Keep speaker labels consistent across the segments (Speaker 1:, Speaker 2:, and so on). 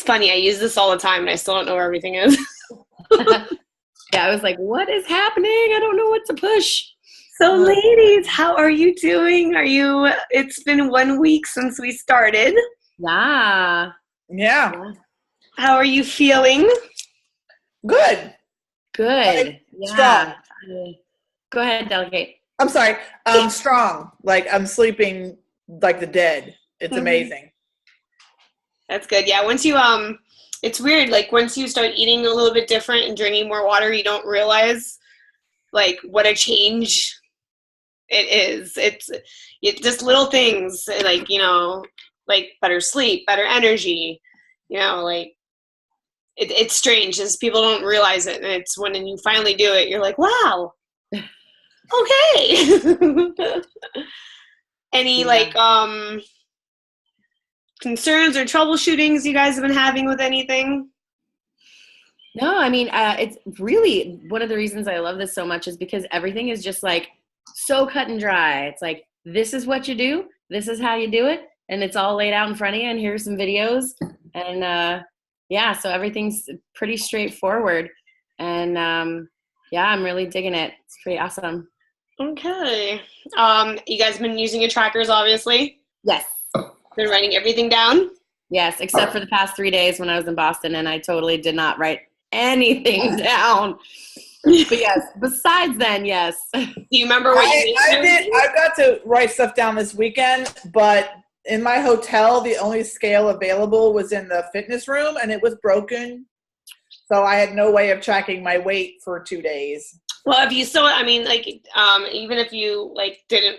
Speaker 1: It's funny. I use this all the time, and I still don't know where everything is.
Speaker 2: Yeah, I was like, what is happening? I don't know what to push.
Speaker 1: So, ladies, how are you doing? It's been 1 week since we started.
Speaker 2: Yeah.
Speaker 1: How are you feeling?
Speaker 3: Good.
Speaker 2: Good.
Speaker 3: Strong.
Speaker 2: Go ahead, Delegate.
Speaker 3: I'm sorry. I'm strong. Like I'm sleeping like the dead. It's amazing.
Speaker 1: That's good. Yeah, once you it's weird, like once you start eating a little bit different and drinking more water, you don't realize like what a change it is. It's just little things like, like better sleep, better energy, like it's strange as people don't realize it. And it's when you finally do it, you're like, wow, okay. Any concerns or troubleshootings you guys have been having with anything?
Speaker 2: No, I mean, it's really one of the reasons I love this so much is because everything is just like so cut and dry. It's like, this is what you do. This is how you do it. And it's all laid out in front of you. And here's some videos. And so everything's pretty straightforward. And I'm really digging it. It's pretty awesome.
Speaker 1: Okay. You guys been using your trackers, obviously?
Speaker 2: Yes.
Speaker 1: Been writing everything down?
Speaker 2: Yes, except for the past 3 days when I was in Boston and I totally did not write anything down. But yes, besides then, yes. Do
Speaker 1: you remember what you did?
Speaker 3: I got to write stuff down this weekend, but in my hotel, the only scale available was in the fitness room and it was broken. So I had no way of tracking my weight for 2 days.
Speaker 1: Well, if you still, even if you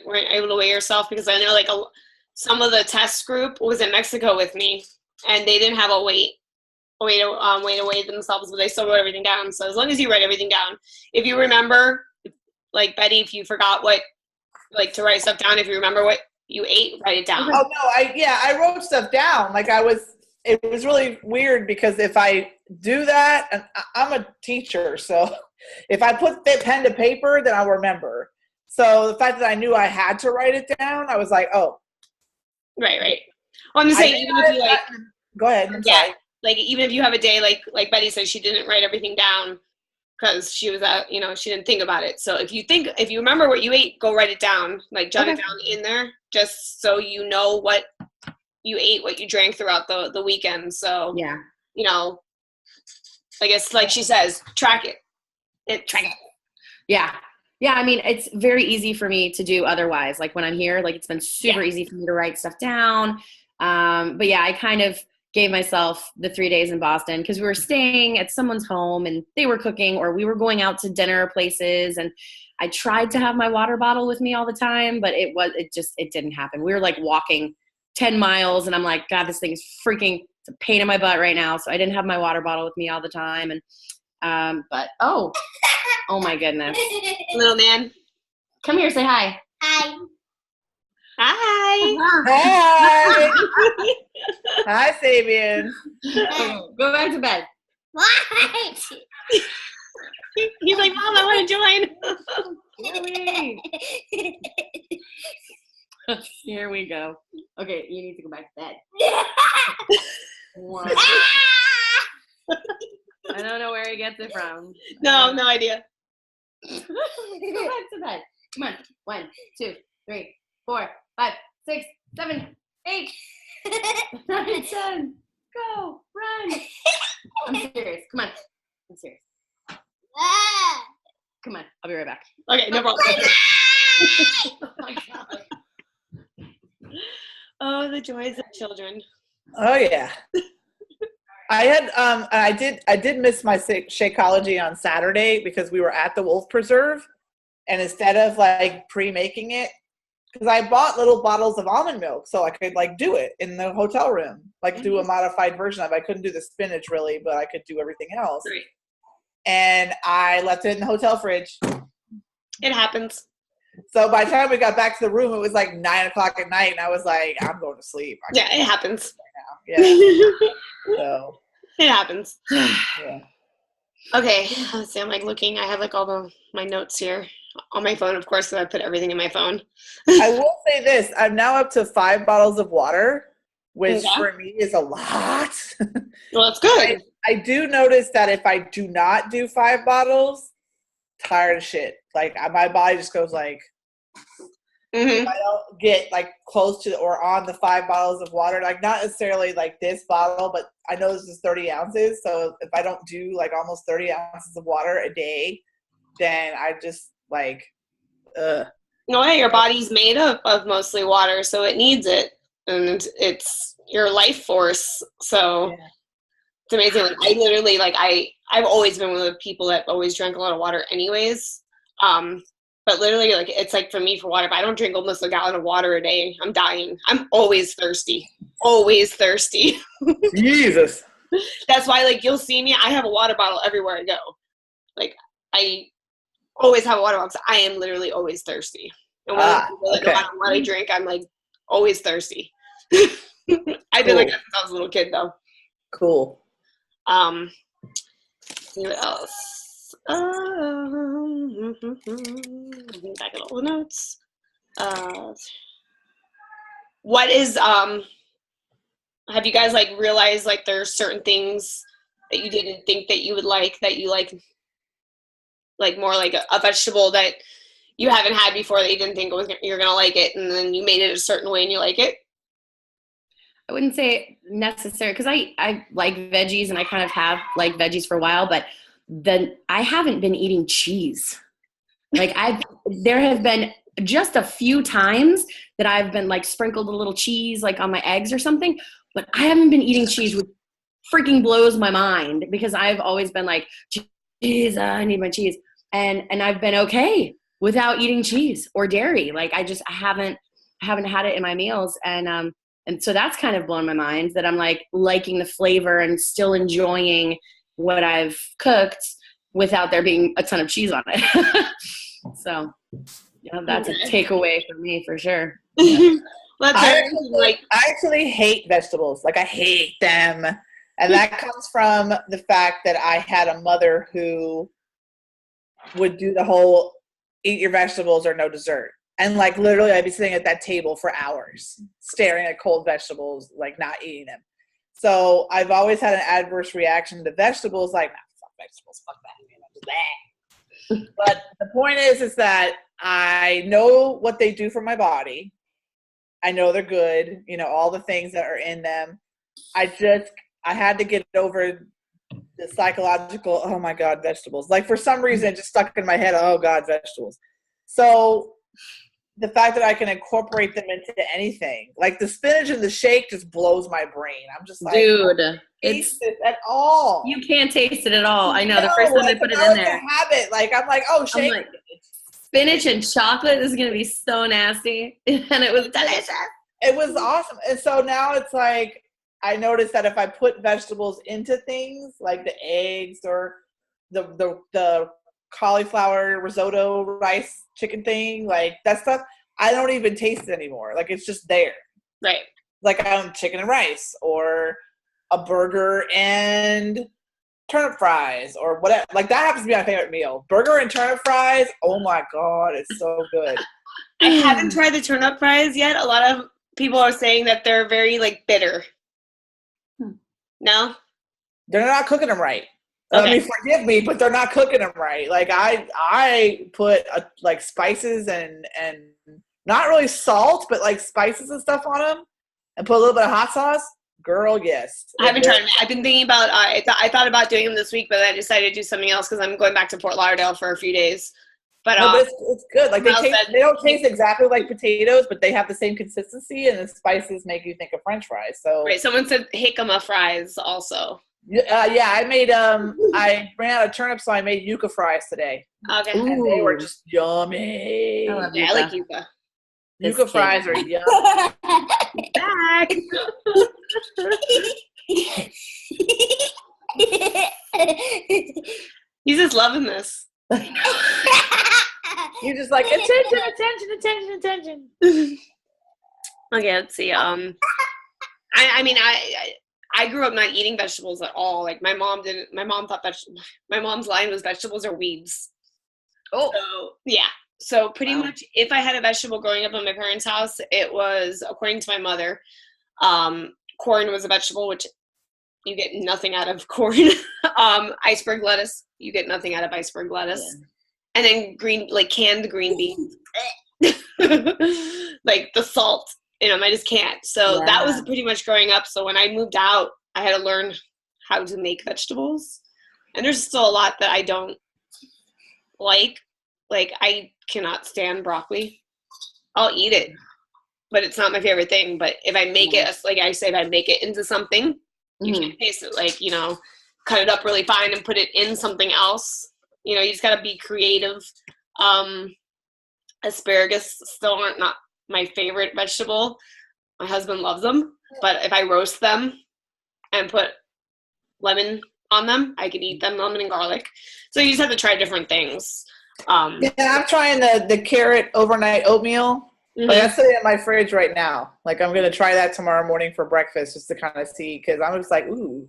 Speaker 1: weren't able to weigh yourself, because I know some of the test group was in Mexico with me, and they didn't have a way to weigh themselves, but they still wrote everything down. So as long as you write everything down, if you remember, like Betty, if you forgot to write stuff down, if you remember what you ate, write it down.
Speaker 3: Oh no, I wrote stuff down. It was really weird because if I do that, and I'm a teacher, so if I put the pen to paper, then I'll remember. So the fact that I knew I had to write it down, I was like, oh.
Speaker 1: Right. Well, I'm just saying, even if you
Speaker 3: go ahead. I'm sorry.
Speaker 1: Like even if you have a day like Betty said, she didn't write everything down because she was she didn't think about it. So if you remember what you ate, go write it down, jot it down in there, just so you know what you ate, what you drank throughout the weekend. So
Speaker 2: yeah,
Speaker 1: I guess like she says, track it. Track it.
Speaker 2: Yeah. Yeah, I mean, it's very easy for me to do otherwise. Like when I'm here, it's been super easy for me to write stuff down. But yeah, I kind of gave myself the 3 days in Boston because we were staying at someone's home and they were cooking, or we were going out to dinner places. And I tried to have my water bottle with me all the time, but it didn't happen. We were walking 10 miles and I'm like, God, this thing is it's a pain in my butt right now. So I didn't have my water bottle with me all the time. And, but, oh my goodness.
Speaker 1: Little man.
Speaker 2: Come here, say hi.
Speaker 4: Hi.
Speaker 1: Hi.
Speaker 3: Hi. Hi, Sabian.
Speaker 2: Go back to bed.
Speaker 4: What?
Speaker 1: He's like, Mom, I want to
Speaker 2: join. Here we go. Okay, you need to go back to bed. I don't know where he gets it from.
Speaker 1: No idea.
Speaker 2: Go back to bed. Come on. 1, 2, 3, 4, 5, 6, 7, 8, 9, 10. Go. Run. I'm serious. Come on. I'm serious. Come on. I'll be right back.
Speaker 1: Okay, no problem.
Speaker 2: Oh my God.
Speaker 1: Oh, the joys of children.
Speaker 3: Oh yeah. I did miss my Shakeology on Saturday because we were at the Wolf Preserve, and instead of pre-making it, because I bought little bottles of almond milk so I could do it in the hotel room, do a modified version of it. I couldn't do the spinach really, but I could do everything else.
Speaker 1: Right.
Speaker 3: And I left it in the hotel fridge.
Speaker 1: It happens.
Speaker 3: So by the time we got back to the room, it was 9:00 at night, and I was like, I'm going to sleep.
Speaker 1: Yeah, it happens.
Speaker 3: Right now. Yeah. So
Speaker 1: it happens.
Speaker 3: Yeah.
Speaker 1: Okay, let's see. I'm looking. I have all my notes here on my phone, of course, so I put everything in my phone.
Speaker 3: I will say this: I'm now up to 5 bottles of water, which for me is a lot.
Speaker 1: Well, that's good.
Speaker 3: I do notice that if I do not do 5 bottles, tired of shit. Like my body just goes like, if I don't get like close to or on the 5 bottles of water, like not necessarily like this bottle, but I know this is 30 ounces. So if I don't do like almost 30 ounces of water a day, then I just like,
Speaker 1: No, yeah, your body's made up of mostly water, so it needs it, and it's your life force. So it's amazing. Like I literally, like I've always been one of the people that always drank a lot of water, anyways. But literally, like it's like for me for water, if I don't drink almost a gallon of water a day, I'm dying. I'm always thirsty. Always thirsty.
Speaker 3: Jesus.
Speaker 1: That's why, like, you'll see me. I have a water bottle everywhere I go. Like I always have a water bottle. I am literally always thirsty. And when no matter what I drink, I'm like always thirsty. I've been like that since I was a little kid, though.
Speaker 3: Cool.
Speaker 1: See what else? Back at all the notes. What is have you guys like realized like there's certain things that you didn't think that you would like that you like more like a vegetable that you haven't had before that you didn't think you're gonna like it, and then you made it a certain way and you like it?
Speaker 2: I wouldn't say necessary because I like veggies and I kind of have liked veggies for a while, but then I haven't been eating cheese. Like there have been just a few times that I've been like sprinkled a little cheese like on my eggs or something, but I haven't been eating cheese, which freaking blows my mind because I've always been like, cheese, I need my cheese. And I've been okay without eating cheese or dairy. Like I haven't had it in my meals. And so that's kind of blown my mind that I'm like liking the flavor and still enjoying what I've cooked without there being a ton of cheese on it. So that's a takeaway for me for sure.
Speaker 3: I actually hate vegetables. Like I hate them. And that comes from the fact that I had a mother who would do the whole eat your vegetables or no dessert. And like literally I'd be sitting at that table for hours staring at cold vegetables, like not eating them. So I've always had an adverse reaction to vegetables, like, nah, fuck vegetables, fuck that. But the point is that I know what they do for my body. I know they're good, all the things that are in them. I had to get over the psychological, oh my God, vegetables. Like for some reason it just stuck in my head, oh God, vegetables. So the fact that I can incorporate them into anything, like the spinach in the shake just blows my brain. I'm just like,
Speaker 2: dude,
Speaker 3: taste it at all.
Speaker 2: You can't taste it at all. I know. The first time I put it in there.
Speaker 3: Have it. Like, I'm like, oh, shake.
Speaker 2: Like, spinach and chocolate is going to be so nasty. And it was delicious.
Speaker 3: It was awesome. And so now it's like, I noticed that if I put vegetables into things like the eggs or the cauliflower risotto rice chicken thing, like that stuff, I don't even taste it anymore. Like it's just there.
Speaker 1: Right.
Speaker 3: Like chicken and rice or a burger and turnip fries or whatever. Like that happens to be my favorite meal. Burger and turnip fries. Oh my God, it's so good.
Speaker 1: I haven't tried the turnip fries yet. A lot of people are saying that they're very like bitter. No?
Speaker 3: They're not cooking them right.
Speaker 1: Okay.
Speaker 3: I mean, forgive me, but they're not cooking them right. Like I put like spices and not really salt, but like spices and stuff on them, and put a little bit of hot sauce. Girl, yes.
Speaker 1: I haven't tried them. I've been thinking about. I thought about doing them this week, but I decided to do something else because I'm going back to Fort Lauderdale for a few days. But
Speaker 3: it's good. Like they don't taste exactly like potatoes, but they have the same consistency, and the spices make you think of French fries. So
Speaker 1: right, someone said jicama fries also.
Speaker 3: Yeah, I made I ran out of turnips, so I made yuca fries today.
Speaker 1: Okay,
Speaker 3: and they were just yummy.
Speaker 1: I like yuca.
Speaker 3: Yuca fries are yummy.
Speaker 1: Back. He's just loving this.
Speaker 3: You're just like attention.
Speaker 1: Okay, let's see. I mean, I grew up not eating vegetables at all. Like my mom didn't. My mom thought my mom's line was vegetables are weeds.
Speaker 2: Oh,
Speaker 1: so, yeah. So pretty much, if I had a vegetable growing up in my parents' house, it was, according to my mother, corn was a vegetable, which you get nothing out of corn. Iceberg lettuce, you get nothing out of iceberg lettuce.
Speaker 3: Yeah.
Speaker 1: And then canned green beans. Like the salt in them, I just can't. So that was pretty much growing up. So when I moved out, I had to learn how to make vegetables. And there's still a lot that I don't like. Like, I cannot stand broccoli. I'll eat it, but it's not my favorite thing. But if I make it, like I say, if I make it into something, you can't taste it. Like, cut it up really fine and put it in something else. You just got to be creative. Asparagus still aren't not my favorite vegetable. My husband loves them, but if I roast them and put lemon on them, I can eat them, lemon and garlic. So you just have to try different things.
Speaker 3: Yeah, I'm trying the carrot overnight oatmeal. Like, that's sitting in my fridge right now. Like, I'm going to try that tomorrow morning for breakfast just to kind of see, because I'm just like, ooh,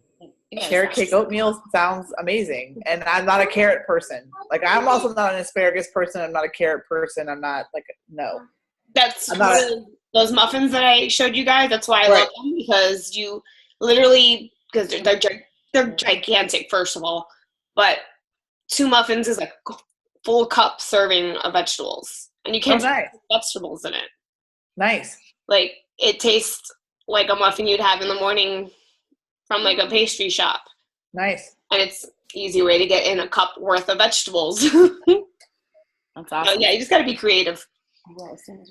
Speaker 3: carrot cake oatmeal sounds amazing. And I'm not a carrot person. Like, I'm also not an asparagus person. I'm not a carrot person. I'm not, like, no.
Speaker 1: That's those muffins that I showed you guys. That's why I love them, because you literally, because they're gigantic, first of all, but 2 muffins is like a full cup serving of vegetables. And you can't put vegetables in it.
Speaker 3: Nice.
Speaker 1: Like, it tastes like a muffin you'd have in the morning from like a pastry shop.
Speaker 3: Nice.
Speaker 1: And it's easy way to get in a cup worth of vegetables.
Speaker 2: That's awesome.
Speaker 1: Yeah, you just got to be creative.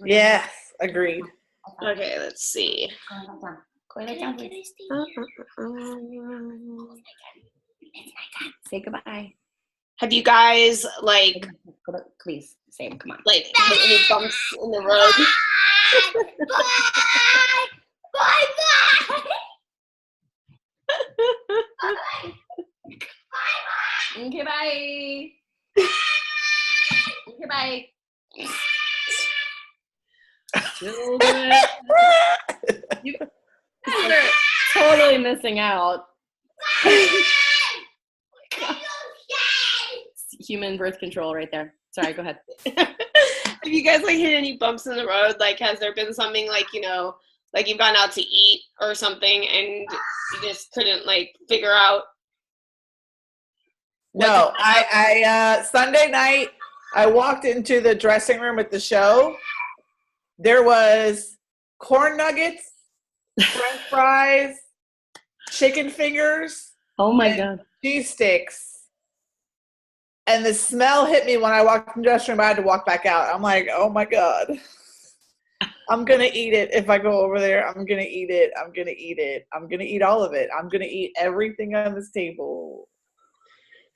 Speaker 3: Yes, agreed.
Speaker 1: Okay, let's see.
Speaker 2: Say goodbye.
Speaker 1: Have you guys,
Speaker 2: please say them, come on.
Speaker 1: Like, had any bumps in the road?
Speaker 2: Okay, bye. Okay, bye. Children. You guys are totally missing out. Human birth control right there. Sorry, go ahead.
Speaker 1: Have you guys hit any bumps in the road? Like, has there been something like you've gone out to eat or something and you just couldn't figure out?
Speaker 3: No, I Sunday night, I walked into the dressing room at the show. There was corn nuggets, French fries, chicken fingers.
Speaker 2: Oh my God.
Speaker 3: Cheese sticks. And the smell hit me when I walked in the dressing room. I had to walk back out. I'm like, oh my God. I'm going to eat it. If I go over there, I'm going to eat it. I'm going to eat it. I'm going to eat all of it. I'm going to eat everything on this table.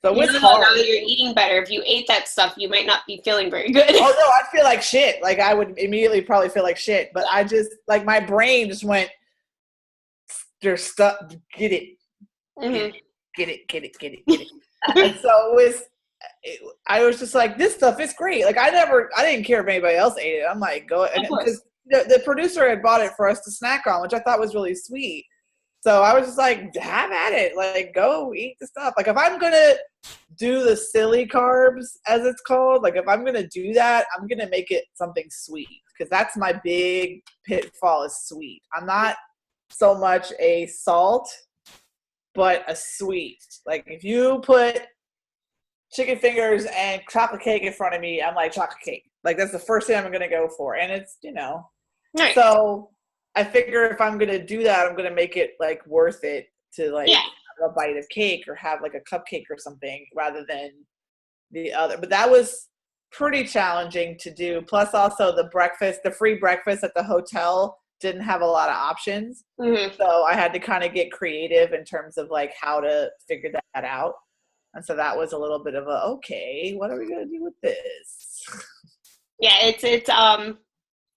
Speaker 3: So it's hard.
Speaker 1: Now that you're eating better, if you ate that stuff, you might not be feeling very good.
Speaker 3: Oh no, I feel like shit. Like, I would immediately probably feel like shit. But I just, my brain just went, there's stuff, get it.
Speaker 1: Mm-hmm.
Speaker 3: Get it. And so I was just like, this stuff is great. Like, I didn't care if anybody else ate it. I'm like, go. Because the producer had bought it for us to snack on, which I thought was really sweet. So I was just like, have at it. Like, go eat the stuff. Like, if I'm going to do the silly carbs, as it's called, if I'm going to do that, I'm going to make it something sweet. Because that's my big pitfall, is sweet. I'm not so much a salt, but a sweet. Like, if you put chicken fingers and chocolate cake in front of me, I'm like, chocolate cake. Like, that's the first thing I'm going to go for. And it's,
Speaker 1: Right.
Speaker 3: So I figure if I'm going to do that, I'm going to make it worth it to have a bite of cake or have a cupcake or something rather than the other. But that was pretty challenging to do. Plus also the free breakfast at the hotel didn't have a lot of options.
Speaker 1: Mm-hmm.
Speaker 3: So I had to kind of get creative in terms of how to figure that out. And so that was a little bit of okay, what are we going to do with this?
Speaker 1: Yeah, it's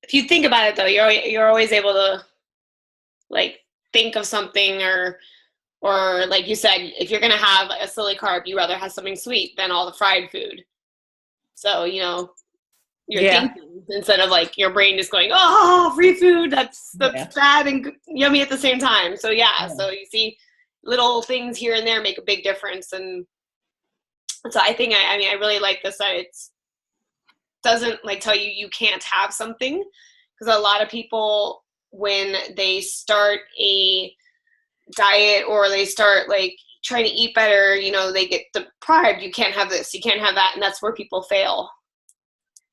Speaker 1: if you think about it though, you're always able to think of something or like you said, if you're going to have a silly carb, you rather have something sweet than all the fried food. So, you're thinking instead of your brain just going, oh, free food, that's bad and yummy at the same time. So so you see little things here and there make a big difference. And so I think, I really like this, that it doesn't tell you can't have something, because a lot of people when they start a diet or they start like trying to eat better, you know, they get deprived. You can't have this, you can't have that, and that's where people fail.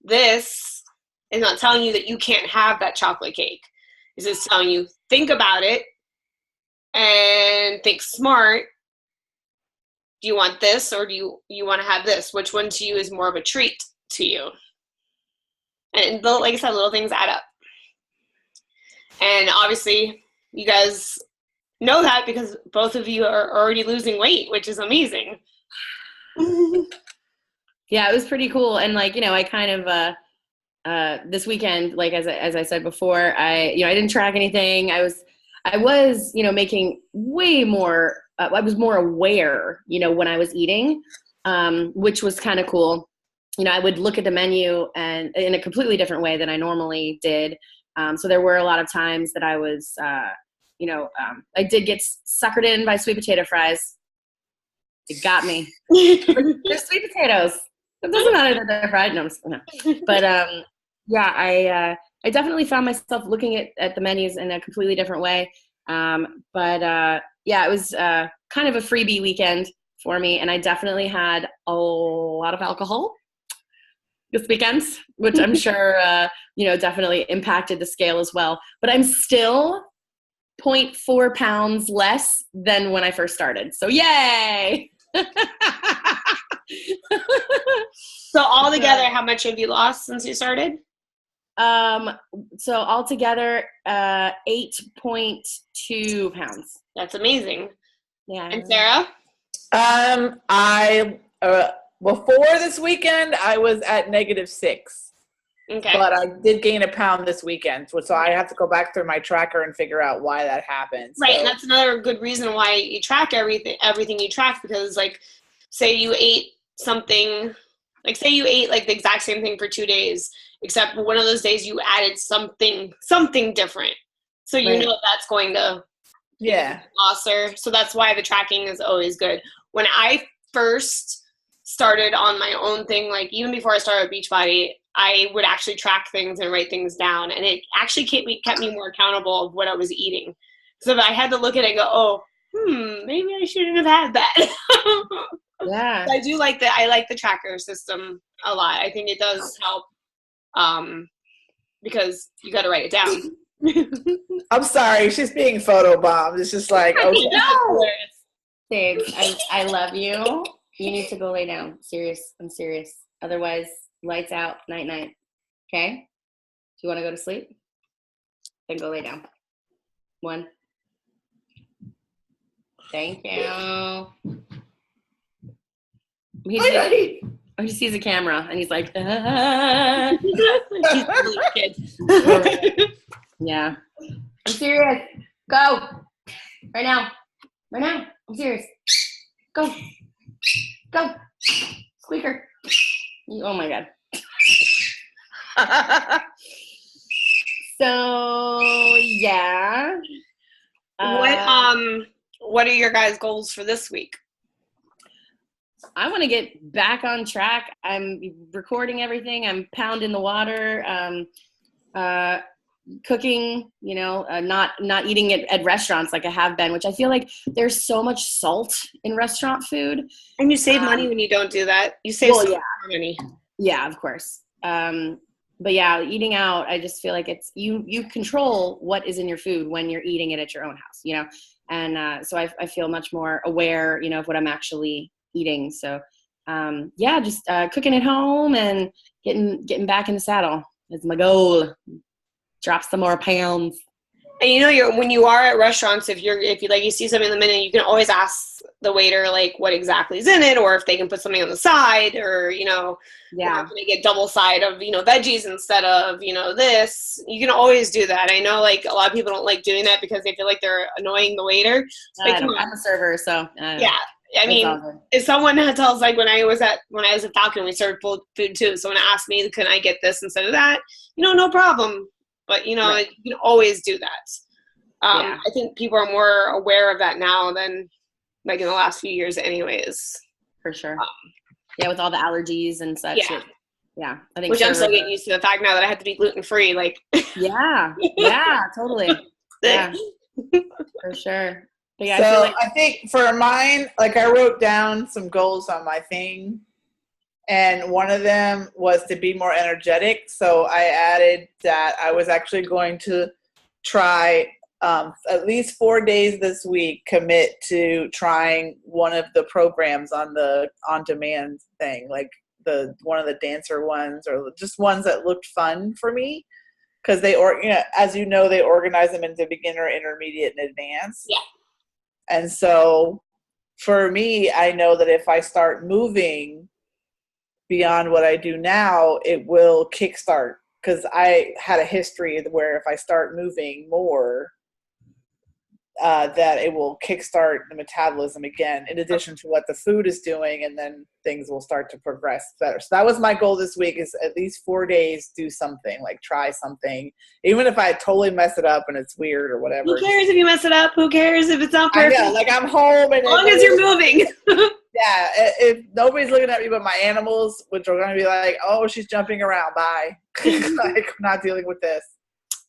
Speaker 1: This is not telling you that you can't have that chocolate cake. It's just telling you, think about it and think smart. Do you want this or do you want to have this? Which one to you is more of a treat to you? And like I said, little things add up. And obviously, you guys know that because both of you are already losing weight, which is amazing.
Speaker 2: Yeah, it was pretty cool. And like, you know, I kind of this weekend, like as I said before, I didn't track anything. I was, you know, making way more. I was more aware, you know, when I was eating, which was kind of cool. You know, I would look at the menu and in a completely different way than I normally did. So there were a lot of times that I was, you know, I did get suckered in by sweet potato fries. It got me. They're sweet potatoes. It doesn't matter that they're fried. No, but yeah, I definitely found myself looking at the menus in a completely different way. But yeah, it was kind of a freebie weekend for me, and I definitely had a lot of alcohol this weekend, which I'm sure you know, definitely impacted the scale as well. But I'm still 0.4 pounds less than when I first started. So yay!
Speaker 1: So altogether, how much have you lost since you started?
Speaker 2: So altogether, 8.2 pounds.
Speaker 1: That's amazing.
Speaker 2: Yeah.
Speaker 1: And Sarah?
Speaker 3: I before this weekend, I was at -6.
Speaker 1: Okay.
Speaker 3: But I did gain a pound this weekend, so I have to go back through my tracker and figure out why that happened.
Speaker 1: Right,
Speaker 3: so.
Speaker 1: And that's another good reason why you track everything you track, because like, say you ate something, like say you ate like the exact same thing for 2 days, except one of those days you added something different. So you
Speaker 2: Right.
Speaker 1: know that's going to
Speaker 3: Yeah.
Speaker 1: losser. So that's why the tracking is always good. When I first started on my own thing, like even before I started Beachbody, I would actually track things and write things down, and it actually kept me more accountable of what I was eating. So if I had to look at it and go, oh, maybe I shouldn't have had that.
Speaker 2: Yeah.
Speaker 1: I do like I like the tracker system a lot. I think it does help, because you got to write it down.
Speaker 3: I'm sorry, she's being photobombed. It's just like, okay.
Speaker 1: No.
Speaker 2: Babes, I love you. You need to go lay down. Serious. I'm serious. Otherwise, lights out, night night. Okay? Do you want to go to sleep? Then go lay down. 1. Thank you. He sees a camera and he's like, ah.
Speaker 1: He's a little kid.
Speaker 2: Yeah. I'm serious. Go. Right now. Right now. I'm serious. Go. Go. Squeaker. Oh my God. So yeah.
Speaker 1: What are your guys' goals for this week?
Speaker 2: I want to get back on track. I'm recording everything. I'm pounding the water. Cooking, you know, not eating it at restaurants like I have been, which I feel like there's so much salt in restaurant food.
Speaker 1: And you save money when you don't do that. You save money.
Speaker 2: Yeah, of course. But yeah, eating out, I just feel like it's you control what is in your food when you're eating it at your own house, you know. And so I feel much more aware, you know, of what I'm actually eating. So yeah, just cooking at home and getting back in the saddle is my goal. Drop some more pounds.
Speaker 1: And you know, when you are at restaurants, if you like you see something in the menu, you can always ask the waiter like what exactly is in it, or if they can put something on the side, or you know,
Speaker 2: yeah,
Speaker 1: can they get double side of, you know, veggies instead of, you know, this. You can always do that. I know like a lot of people don't like doing that because they feel like they're annoying the waiter.
Speaker 2: I'm a server, so
Speaker 1: yeah. I mean, if someone tells, like when I was at Falcon, we served food too. Someone asked me, "Can I get this instead of that?" You know, no problem. But you know, right. You can always do that. I think people are more aware of that now than like in the last few years, anyways.
Speaker 2: For sure. Yeah, with all the allergies and such.
Speaker 1: Yeah.
Speaker 2: Yeah, I think
Speaker 1: which I'm still
Speaker 2: servers
Speaker 1: getting used to the fact now that I have to be gluten free. Like,
Speaker 2: yeah, totally. Yeah, for sure. But yeah,
Speaker 3: So
Speaker 2: I feel like
Speaker 3: I think for mine, like I wrote down some goals on my thing, and one of them was to be more energetic. So I added that I was actually going to try at least 4 days this week, commit to trying one of the programs on the on-demand thing, like one of the dancer ones, or just ones that looked fun for me. Because as you know, they organize them into beginner, intermediate, and advanced.
Speaker 1: yeah.
Speaker 3: And so for me, I know that if I start moving beyond what I do now, it will kickstart, because I had a history where if I start moving more, that it will kickstart the metabolism again, in addition to what the food is doing, and then things will start to progress better. So that was my goal this week, is at least 4 days, do something, like try something. Even if I totally mess it up and it's weird or whatever.
Speaker 1: Who cares if you mess it up? Who cares if it's not perfect?
Speaker 3: I know, like I'm home and
Speaker 1: as long as you're moving.
Speaker 3: yeah, if nobody's looking at me but my animals, which are going to be like, oh, she's jumping around, bye. Like, I'm not dealing with this.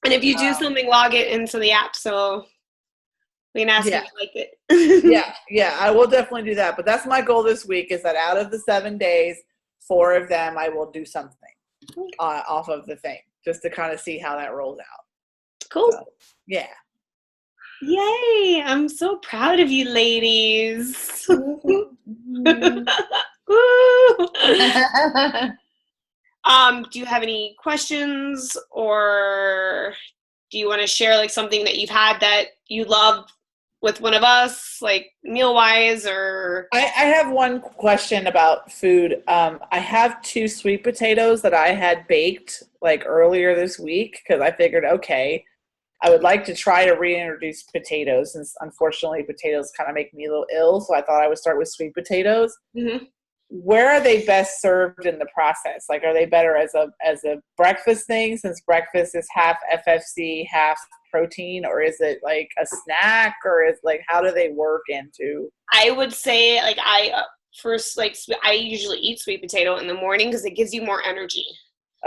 Speaker 1: And if you do something, log it into the app so we can ask if you like it.
Speaker 3: yeah, I will definitely do that. But that's my goal this week, is that out of the 7 days, 4 of them I will do something off of the thing, just to kind of see how that rolls out.
Speaker 1: Cool.
Speaker 3: So, yeah.
Speaker 1: Yay! I'm so proud of you ladies. Woo! Do you have any questions, or do you want to share like something that you've had that you loved with one of us, like meal wise? Or
Speaker 3: I have one question about food. I have 2 sweet potatoes that I had baked like earlier this week, because I figured, okay, I would like to try to reintroduce potatoes, since unfortunately potatoes kind of make me a little ill. So I thought I would start with sweet potatoes.
Speaker 1: Mm-hmm.
Speaker 3: Where are they best served in the process? Like, are they better as a breakfast thing, since breakfast is half FFC, half protein, or is it like a snack, or is like, how do they work into?
Speaker 1: I would say like I usually eat sweet potato in the morning because it gives you more energy.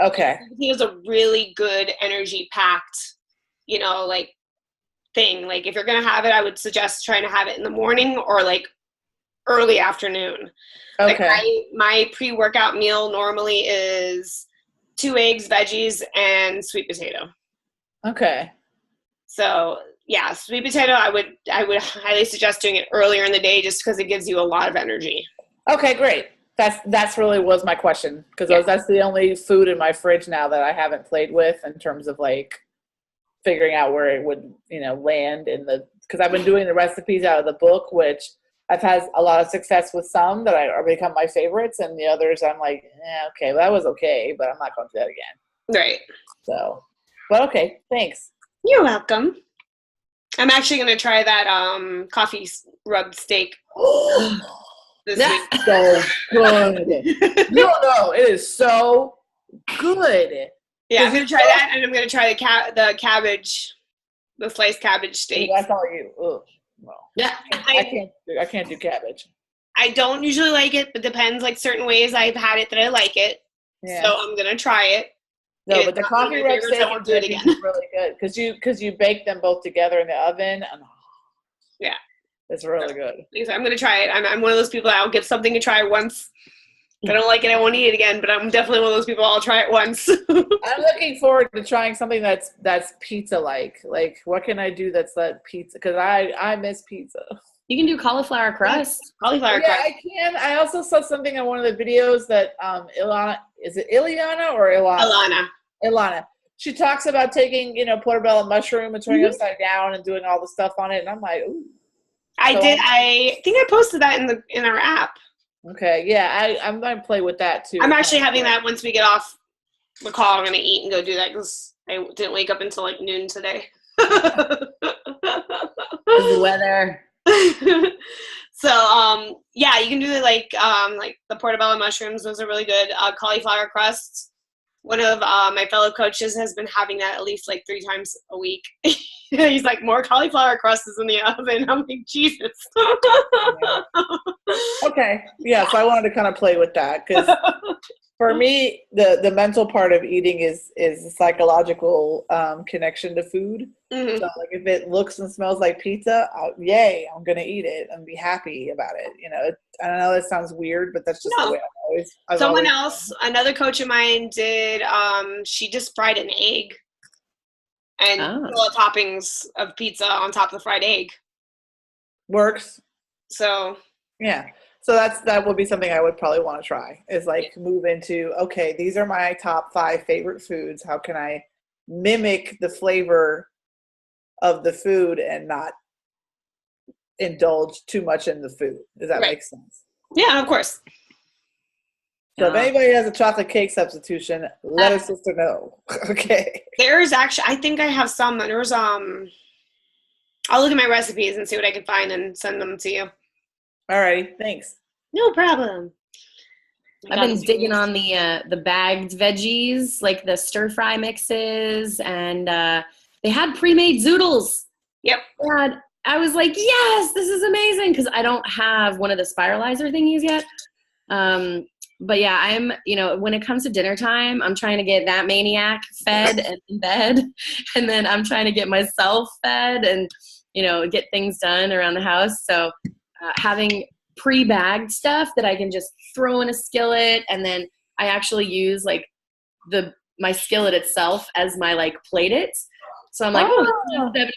Speaker 3: Okay.
Speaker 1: Potatoes a really good energy packed, like thing. Like if you're gonna have it, I would suggest trying to have it in the morning or like early afternoon.
Speaker 3: Okay.
Speaker 1: Like my pre-workout meal normally is 2 eggs, veggies, and sweet potato.
Speaker 3: Okay.
Speaker 1: So yeah, sweet potato, I would highly suggest doing it earlier in the day, just because it gives you a lot of energy.
Speaker 3: Okay, great. That's really was my question, because that's the only food in my fridge now that I haven't played with in terms of like figuring out where it would, land in because I've been doing the recipes out of the book, which I've had a lot of success with some that are become my favorites, and the others I'm like, okay, well, that was okay, but I'm not going to do that again.
Speaker 1: Right.
Speaker 3: So, but okay, thanks.
Speaker 1: You're welcome. I'm actually going to try that coffee rubbed steak this week.
Speaker 3: So good. You don't know, it is so good.
Speaker 1: Yeah, I'm going to try that, and I'm going to try the cabbage, the sliced cabbage steak.
Speaker 3: That's all you. Ugh. Well,
Speaker 1: Yeah,
Speaker 3: I can't do cabbage.
Speaker 1: I don't usually like it, but depends. Like certain ways I've had it that I like it. Yeah. So I'm gonna try it.
Speaker 3: No, but the coffee rub steak
Speaker 1: I won't do it again.
Speaker 3: Is really good because you bake them both together in the oven. And,
Speaker 1: yeah,
Speaker 3: it's really good.
Speaker 1: I'm gonna try it. I'm one of those people that I'll give something a try once. If I don't like it, I won't eat it again. But I'm definitely one of those people. I'll try it once.
Speaker 3: I'm looking forward to trying something that's pizza like. Like, what can I do that's that pizza? Because I miss pizza.
Speaker 2: You can do cauliflower crust.
Speaker 1: Cauliflower crust.
Speaker 3: I can. I also saw something on one of the videos that Ilana, is it Ileana or Ilana? Ilana. She talks about taking, portobello mushroom and turning it upside down and doing all the stuff on it, and I'm like, ooh.
Speaker 1: I think I posted that in our app.
Speaker 3: Okay, yeah, I'm going to play with that too.
Speaker 1: I'm actually having that once we get off the call. I'm going to eat and go do that because I didn't wake up until like noon today.
Speaker 2: The weather.
Speaker 1: So, yeah, you can do like the portobello mushrooms. Those are really good. Cauliflower crusts. One of my fellow coaches has been having that at least like 3 times a week. He's like, more cauliflower crust is in the oven. I'm like, Jesus.
Speaker 3: Okay. Yeah, so I wanted to kind of play with that because For me, the mental part of eating is a psychological connection to food.
Speaker 1: Mhm.
Speaker 3: So, like, if it looks and smells like pizza, yay, I'm gonna eat it and be happy about it. You know, I don't know, that sounds weird, but that's just
Speaker 1: No.
Speaker 3: the way I've
Speaker 1: Someone
Speaker 3: always
Speaker 1: else, another coach of mine did, she just fried an egg and
Speaker 2: Oh.
Speaker 1: put all the toppings of pizza on top of the fried egg.
Speaker 3: works.
Speaker 1: So,
Speaker 3: Yeah. So that would be something I would probably want to try, is like move into, okay, these are my top 5 favorite foods. How can I mimic the flavor of the food and not indulge too much in the food? Does that
Speaker 1: Right.
Speaker 3: make sense?
Speaker 1: yeah, of course.
Speaker 3: So if
Speaker 2: Yeah.
Speaker 3: anybody has a chocolate cake substitution, let our sister know. Okay.
Speaker 1: There's actually, I think I have some. There was, I'll look at my recipes and see what I can find and send them to you.
Speaker 3: All right. Thanks.
Speaker 1: No problem.
Speaker 2: I've been digging on the bagged veggies, like the stir fry mixes, and they had pre-made zoodles.
Speaker 1: Yep.
Speaker 2: And I was like, yes, this is amazing, because I don't have one of the spiralizer thingies yet. But yeah, I'm, when it comes to dinner time, I'm trying to get that maniac fed and in bed, and then I'm trying to get myself fed and, get things done around the house. So having pre-bagged stuff that I can just throw in a skillet, and then I actually use like my skillet itself as my like plate it. So I'm like, 75%,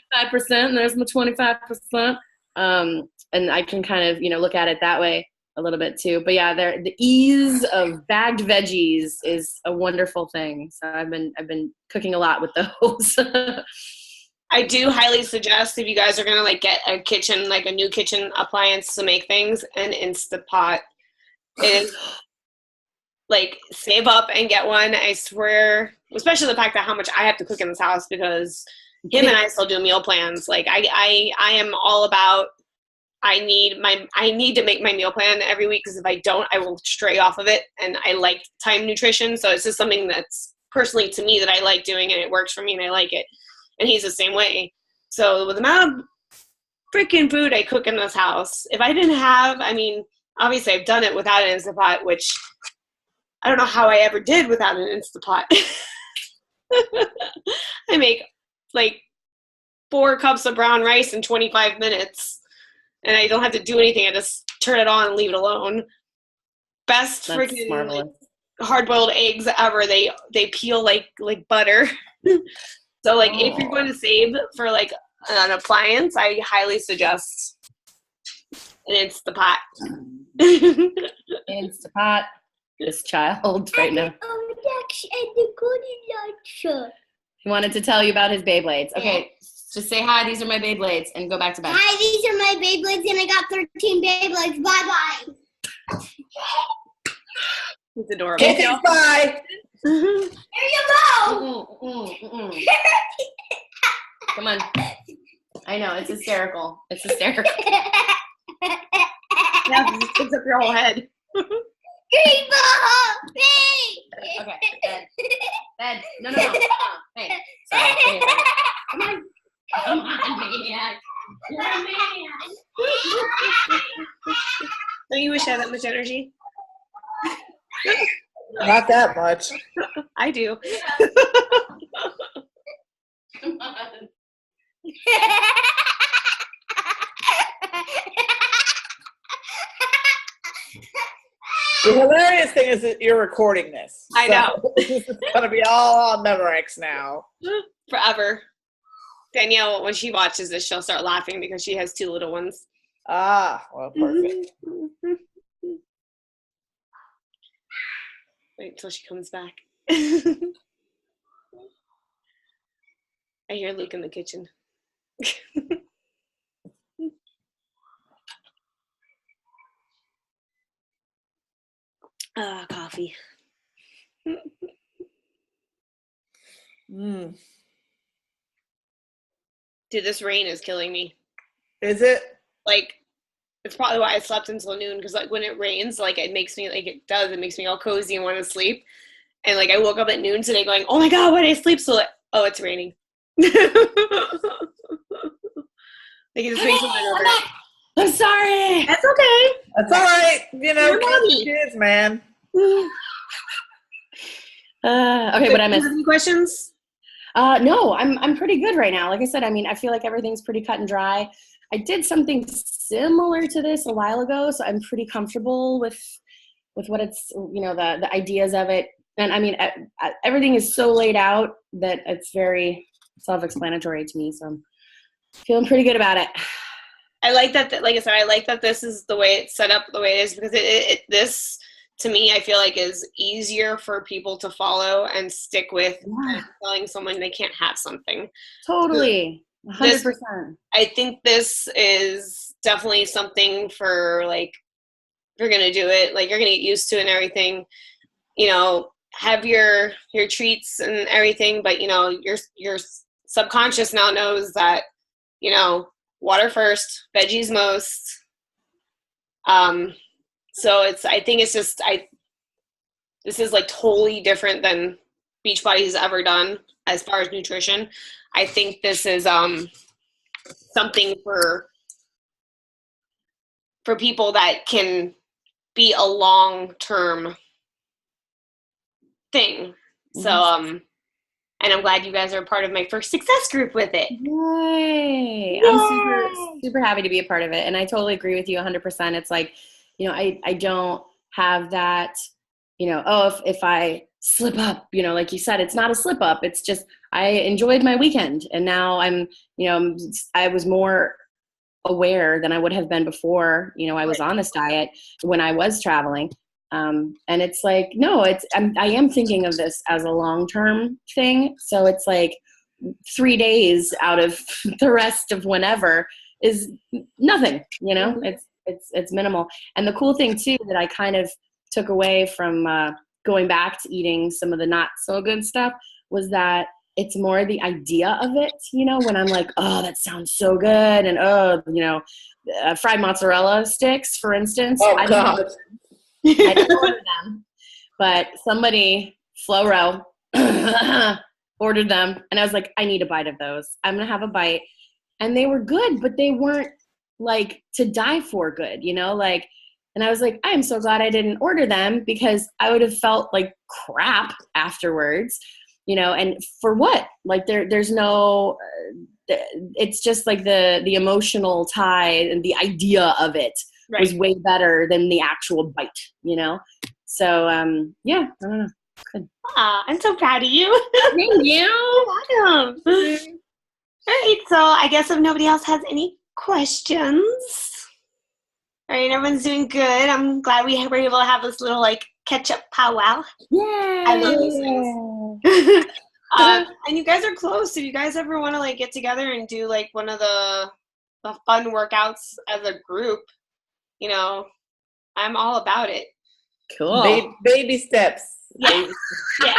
Speaker 2: and there's my 25%. And I can kind of, look at it that way a little bit too. But yeah, the ease of bagged veggies is a wonderful thing. So I've been cooking a lot with those.
Speaker 1: I do highly suggest, if you guys are going to like get a kitchen, like a new kitchen appliance to make things, an Instapot is like, save up and get one. I swear, especially the fact that how much I have to cook in this house, because him and I still do meal plans. Like I am all about, I need to make my meal plan every week, because if I don't, I will stray off of it. And I like time nutrition. So it's just something that's personally to me that I like doing, and it works for me and I like it. And he's the same way. So with the amount of freaking food I cook in this house, if I didn't have, obviously I've done it without an Instapot, which I don't know how I ever did without an Instapot. I make like 4 cups of brown rice in 25 minutes, and I don't have to do anything. I just turn it on and leave it alone. Best freaking like, hard-boiled eggs ever. They peel like butter. So, like, if you're going to save for, like, an appliance, I highly suggest an Instapot.
Speaker 2: Instapot. This child right now. He wanted to tell you about his Beyblades. Okay, just say hi, these are my Beyblades, and go back to bed.
Speaker 4: Hi, these are my Beyblades, and I got 13 Beyblades. Bye-bye.
Speaker 1: It's adorable.
Speaker 3: Okay, bye.
Speaker 4: Here you go.
Speaker 2: Come on. I know, it's hysterical. It's hysterical.
Speaker 1: Yeah, it picks up your whole head.
Speaker 2: Okay, bed. No. Hey, sorry. Come on. Come on, maniac. You're a maniac.
Speaker 1: Don't you wish I had that much energy?
Speaker 3: Not that much.
Speaker 1: I do.
Speaker 2: Come on.
Speaker 3: The hilarious thing is that you're recording this.
Speaker 1: I know.
Speaker 3: This is going to be all on Memorex now.
Speaker 1: Forever. Danielle, when she watches this, she'll start laughing because she has 2 little ones.
Speaker 3: Ah, well, perfect.
Speaker 1: Wait till she comes back. I hear Luke in the kitchen. Coffee.
Speaker 3: Mm.
Speaker 1: Dude, this rain is killing me.
Speaker 3: Is it?
Speaker 1: Like, it's probably why I slept until noon, because like when it rains, like it makes me it makes me all cozy and want to sleep. And like I woke up at noon today going, oh my god, why did I sleep so late? Oh, it's raining. Like it just makes me nervous.
Speaker 2: I'm sorry.
Speaker 1: That's okay.
Speaker 3: That's all right.
Speaker 1: You're naughty.
Speaker 3: Kids, man.
Speaker 2: Okay, what I missed?
Speaker 1: Any questions?
Speaker 2: No, I'm pretty good right now. Like I said, I mean, I feel like everything's pretty cut and dry. I did something similar to this a while ago, so I'm pretty comfortable with what it's, the ideas of it. And I mean, everything is so laid out that it's very self-explanatory to me. So I'm feeling pretty good about it.
Speaker 1: I like that. Like I said, I like that this is the way it's set up the way it is, because this, to me, I feel like is easier for people to follow and stick with than telling someone they can't have something.
Speaker 2: Totally. 100%.
Speaker 1: I think this is definitely something for, like, you're going to do it, like, you're going to get used to it and everything, have your treats and everything, but, your subconscious now knows that, water first, veggies most. So I think it's just, this is like totally different than Beachbody's ever done as far as nutrition. I think this is something for people that can be a long-term thing. Mm-hmm. So, and I'm glad you guys are part of my first success group with it.
Speaker 2: Yay! I'm super happy to be a part of it. And I totally agree with you 100%. It's like, I don't have that, if I slip up, like you said, it's not a slip up. It's just, I enjoyed my weekend. And now I'm, I was more aware than I would have been before, I was on this diet when I was traveling. And it's like, no, I am thinking of this as a long-term thing. So it's like 3 days out of the rest of whenever is nothing, it's minimal. And the cool thing too, that I kind of took away from, going back to eating some of the not so good stuff, was that it's more the idea of it, when I'm like, oh, that sounds so good. And, fried mozzarella sticks, for instance.
Speaker 3: Oh, God.
Speaker 2: I didn't order them, but somebody, Floro, ordered them, and I was like, I need a bite of those. I'm gonna have a bite. And they were good, but they weren't like to die for good, and I was like, I am so glad I didn't order them, because I would have felt like crap afterwards, and for what? Like there's no, it's just like the emotional tie and the idea of it. Right. Was way better than the actual bite, So, yeah, I don't know. Good.
Speaker 1: I'm so proud of you.
Speaker 2: Thank you.
Speaker 1: You're welcome. All right, so I guess if nobody else has any questions. All right, everyone's doing good. I'm glad we were able to have this little, catch-up powwow.
Speaker 2: Yeah.
Speaker 1: I love these things. And you guys are close. If you guys ever want to, get together and do, one of the fun workouts as a group, I'm all about it.
Speaker 2: Cool.
Speaker 3: Baby steps.
Speaker 1: Yeah. Yeah.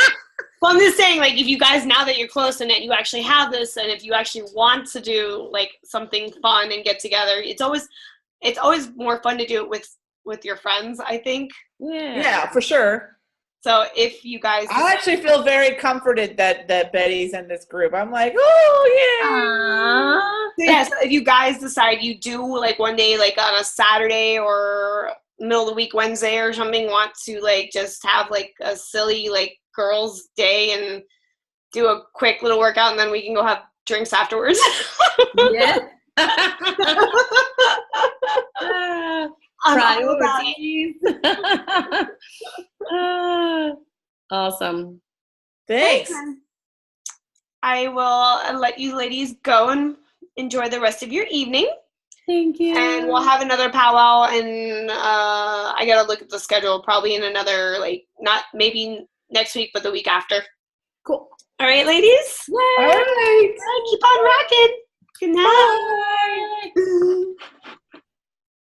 Speaker 1: Well, I'm just saying, if you guys, now that you're close and that you actually have this, and if you actually want to do, something fun and get together, it's always more fun to do it with your friends, I think.
Speaker 3: Yeah, for sure.
Speaker 1: So if you guys...
Speaker 3: I actually feel very comforted that Betty's in this group. I'm like, oh, yeah.
Speaker 1: So, yeah, so if you guys decide you do, one day, on a Saturday or middle of the week Wednesday or something, want to, just have, a silly, girls' day and do a quick little workout, and then we can go have drinks afterwards.
Speaker 2: Yeah. Priorities. Awesome.
Speaker 3: Thanks.
Speaker 1: I will let you ladies go and enjoy the rest of your evening.
Speaker 2: Thank you.
Speaker 1: And we'll have another powwow, and I gotta look at the schedule, probably in another, not maybe next week, but the week after.
Speaker 2: Cool.
Speaker 1: All right, ladies?
Speaker 3: Yay. All right.
Speaker 1: Keep on rocking. Good night.
Speaker 3: Bye.